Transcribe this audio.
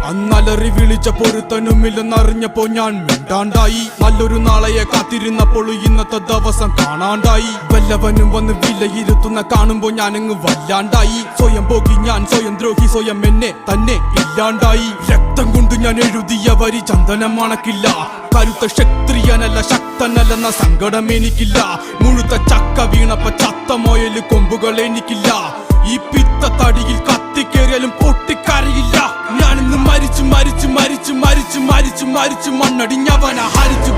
അന്നലറി വിളിച്ച പൊരുത്തനുമില്ലെന്നറിഞ്ഞപ്പോ ഞാൻ മിണ്ടാണ്ടായി. നല്ലൊരു നാളെയെ കാത്തിരുന്നപ്പോൾ ഇന്നത്തെ ദിവസം കാണാണ്ടായി. വല്ലവനും വന്ന് വിലയിരുത്തുന്ന കാണുമ്പോ ഞാനങ്ങ് വല്ലാണ്ടായി. സ്വയം പോകി ഞാൻ, സ്വയം ദ്രോഹി, സ്വയം എന്നെ തന്നെ ഇല്ലാണ്ടായി. രക്തം കൊണ്ട് ഞാൻ എഴുതിയ വരി ചന്ദനം മണക്കില്ല. കരുത്ത ക്ഷത്രിയനല്ല, ശക്തനല്ലെന്ന സങ്കടം എനിക്കില്ല. മുഴുത്ത ചക്ക വീണപ്പ ചത്ത മൊയല് കൊമ്പുകൾ എനിക്കില്ല. ഈ പിത്ത തടിയിൽ കത്തിക്കേറിയാലും പൊട്ടിക്കരയില്ല. ഞാനിന്ന് മരിച്ചു മരിച്ചു മരിച്ചു മരിച്ചു മരിച്ചു മരിച്ചു മണ്ണടിഞ്ഞവന ഹരിച്ചു